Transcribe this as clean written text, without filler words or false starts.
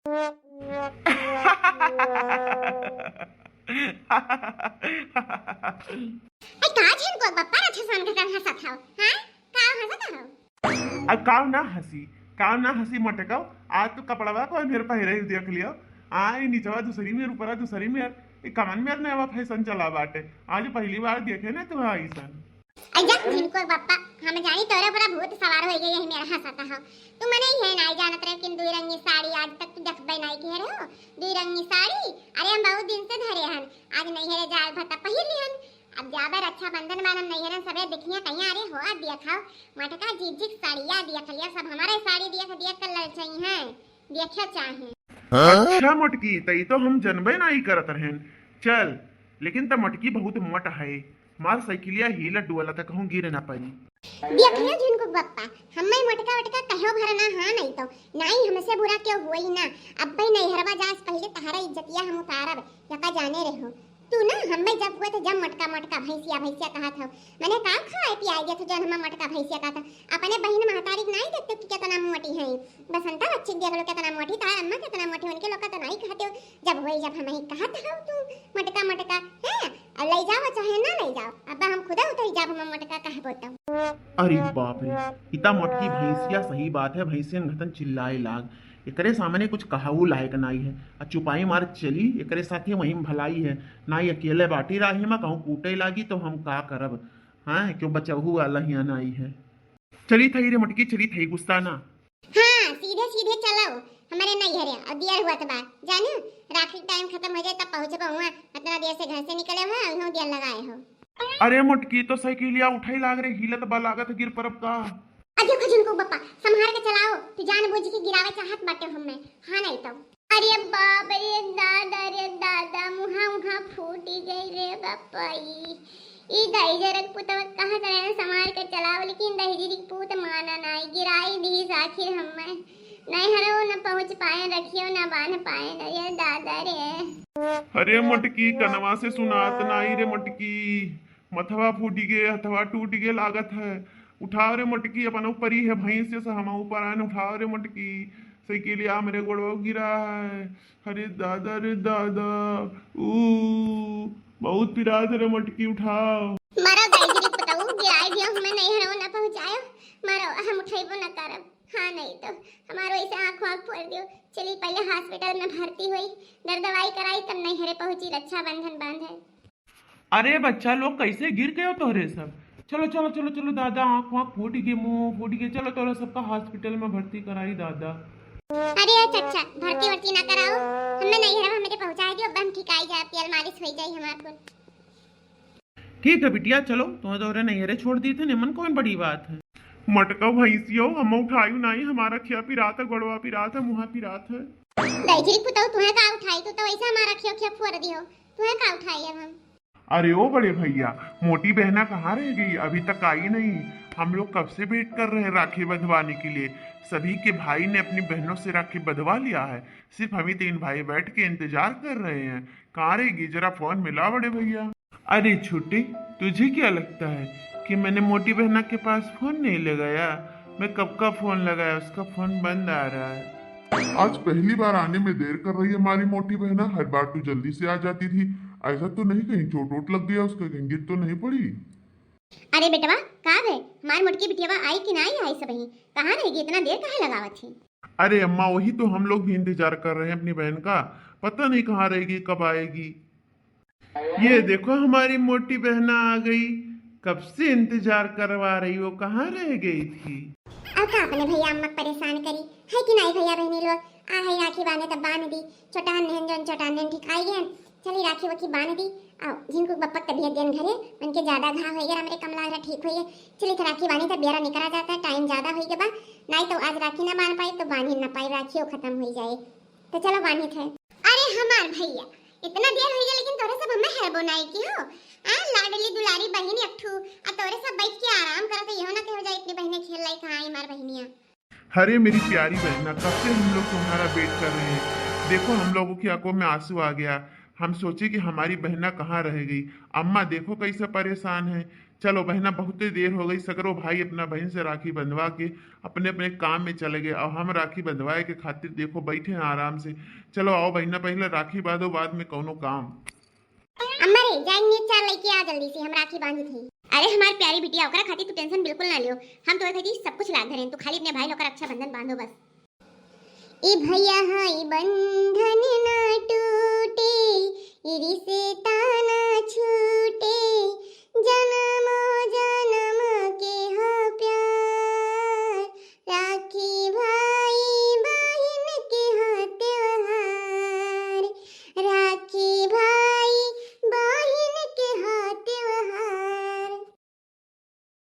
का झिनको बप्पा रथे सन के कर हंसत हव हां का हंसत हव काव ना हंसी मटकाओ। आज तो कपड़वा को मेरे पहिरे ही देख लियो। आई नीचवा दूसरी में ऊपरा दूसरी में कमन में नया फैशन चला बाटे। आज पहली बार देखे ना तू ऐसा। अजा झिनको बप्पा हम जानी तोरे पर भूत सवार हो गई है मेरा हंसता हव। तू मने ही है ना जानत रहे कि दुई रंगी साड़ी आज तक तू देखबे नहीं के रहो। दुई रंगी साड़ी अरे हम बहुत दिन से धरे हन आज नहीं है जाल भता पहिर लिहन। अब जाबर रक्षाबंधन बार हम नहीं है सबे देखिए कहीं अरे हो आ देखा मटका जीजिक साड़िया देख लिया सब हमारे साड़ी देख देख कर लड़ चाहिए हैं देखा चाहे। अच्छा मटकी तई तो हम जनबे नहीं करत रहन। चल लेकिन त मटकी बहुत मोट है। मार साइकिलिया ही लड्डू वाला तक कहूं गिरे ना पाई। देखियो झिनको बप्पा हम्मे मटका वटका कहो भरना हां नहीं तो नहीं हमसे बुरा क्यों हुई ना। अब भाई नहीं हरवा जास पहले तहारा इज्जतिया हम उतारब यका जाने रहो। तू ना हम्मे जब हुए थे जब मटका मटका भैंसिया भैंसिया कहा था मैंने का खाए पियाई गया था जब हम मटका भैंसिया कहा था। अपने बहन महतारी नहीं देखते कि कितना मोटी है बसंता बच्ची देख लो कितना मोटी था अम्मा कितना मोटी उनके लोग तो नहीं खाते हो। जब हुई जब हमें कहा था तू मटका मटका है ले जाओ चाहे ना ले जाओ अब हम खुदा उतर जब हम मटका कह बोता। अरे बाप रे इता मटकी भैंसिया सही बात है। भैंसियन घतन चिल्लाए लाग एकरे सामने कुछ कहाऊ लायक नहीं है। आ चुपाई मार चली एकरे साथे वहीं भलाई है ना। ही अकेले बाटी राही में कहूँ कूटे लागी तो हम का करब। हाँ क्यों बचहू वाला ही नहीं है। चली थई रे मटकी चली थई गुस्सा ना। हाँ सीधे सीधे चलो हमारे नहीं हरे अदियर हुआ तो बात जाने राखी टाइम खत्म हो जाए तब पहुंचे हुआ इतना देर से घर से निकले हुए उन्होंने दिया लगाए हो। अरे मटकी तो साइकिलिया उठाई लाग रे हिलत बा लागत गिर परब का। अजो खजन बप्पा संभाल के चलाओ तू जान बुझ के गिरावे चाहत बाटे हमें हां नहीं तो। अरे बाप रे दादा मुहा मुहा फूटी गई रे बप्पा ई दाइजरक पुतवा कहा करे संभाल के चलाओ लेकिन दहिजरी पूत माना नहीं गिराई दी आखिर हमें नहीं हरो न पहुंच पाए रखियो न बांध पाए रे दादा रे। अरे मटकी कनवा से सुनात नहीं रे मटकी मथवा फूटी गे हथवा टूट गे लागत है। उठाओ रे मटकी अपन ऊपर ही है भैंस से हम ऊपर आने उठाओ रे मटकी साइकिलिया मेरे गोड़वा गिरा है। अरे दादा ऊ बहुत पिरात रे मटकी उठाओ। मारो दाइजरी पताऊ गिराई दियो हमें नहीं हरो न पहुंचायो मारो हम उठाइबो न करब। हाँ नहीं तो हमारो ऐसे आँख वाँख फोड़ दियो चली पहले हॉस्पिटल में भर्ती हुई दर दवाई कराई तब नहीं हरे पहुंची रक्षाबंधन बांधे। अरे बच्चा लोग कैसे गिर गए हो तोहरे सब। चलो चलो चलो चलो दादा आँख वाँख फूट गए मुंह फूट गए चलो तोरा सबका हॉस्पिटल में भर्ती कराई दादा। अरे चचा भर्ती वर्ती ना कराओ हमें नहीं हरे हमें पहुंचा दियो बम ठीक आई जाए पियल मालिश हो जाए हमार को। ठीक है बिटिया चलो तुम्हें तोहरे नैहरे छोड़ दिए थे निमन कौन बड़ी बात है। मटका भैंसियो हम उठायू नहीं हमारा खिया पिरात है गड़वा पिरात है मुहा पिरात है। दाइजरी पुताऊ तुम्हें का उठाई तो वैसे हमारा खिया खिया फोड़ दियो तुम्हें का उठाई अब हम। अरे ओ बड़े भैया मोटी बहना कहाँ रह गई अभी तक आई नहीं। हम लोग कब से वेट कर रहे हैं राखी बंधवाने के लिए। सभी के भाई ने अपनी बहनों से राखी बंधवा लिया है सिर्फ हम ही 3 भाई बैठ के इंतजार कर रहे हैं। कहाँ रहेगी जरा फोन मिला बड़े भैया। अरे छुट्टी तुझे क्या लगता है कि मैंने मोटी बहना के पास फोन नहीं लगाया। मैं कब का फोन लगाया उसका फोन बंद आ रहा है। आज पहली बार आने में देर कर रही है हमारी मोटी बहना। हर बार तू जल्दी से आ जाती थी। ऐसा तो नहीं कहीं चोट वोट लग गया उसका कहीं गिर तो नहीं पड़ी। अरे बेटवा कहाँ है हमारी मुटकी बिटियावा आई कि नहीं आई सब ही कहाँ रहेगी इतना देर कहाँ लगावत थी। अरे अम्मा वही तो हम लोग भी इंतजार कर रहे हैं अपनी बहन का। पता नहीं कहाँ रहेगी कब आएगी। ये देखो हमारी मोटी बहना आ गई। कब से इंतजार करवा रही हो कहाँ रह गई थी। अब का अपने भैया अम्मा परेशान करी है कि नहीं भैया बहनी लोग आ है राखी बांधे तब बांध दी छोटान नेहन जन छोटान नेहन ठीक आई गए चली राखी वकी बांध दी। आओ जिनको बप्पा तबीयत देन घरे उनके ज्यादा घाव हो गया मेरे कमला रहा ठीक हुई है चली तो राखी बांधी तब बेरा निकला जाता है टाइम ज्यादा हो गया नहीं तो आज राखी ना बांध पाई तो बांध ना पाई राखी खत्म हो जाए तो चलो बांधी थे। अरे हमार भैया इतना देर हो गया लेकिन तोरे सब हमें है बनाई की हो लाडली दुलारी बहन अट्ठू आ तोरे सब बैठ के आराम करते हो ना हो जाए इतनी बहनें खेल लाई कहाँ मार बहनियां। अरे मेरी प्यारी बहना कब से हम लोग तुम्हारा वेट कर रहे हैं। देखो हम लोगों की आंखों में आंसू आ गया। हम सोचे कि हमारी बहना कहाँ रह गई। अम्मा देखो कैसे परेशान है। चलो बहना, बहुत देर हो गई। सगरो भाई अपना बहन से राखी बंधवा के अपने अपने काम में चले गए और हम राखी बंधवाए के खातिर देखो बैठे हैं आराम से। चलो आओ बहना, पहले राखी बांधो, बाद में कौनो काम। अम्मा रे जाएंगे, चार लेके आ जल्दी से, हम राखी बांधी थी। अरे हमारी प्यारी बिटिया, ओकरा खातिर तू टेंशन बिल्कुल ना लियो, हम तो खातिर सब कुछ ला धरे, तू खाली अपने भाई लोग का रक्षाबंधन बांधो बस। ए भैया हाय बंधन ना टूटे, रिश्ता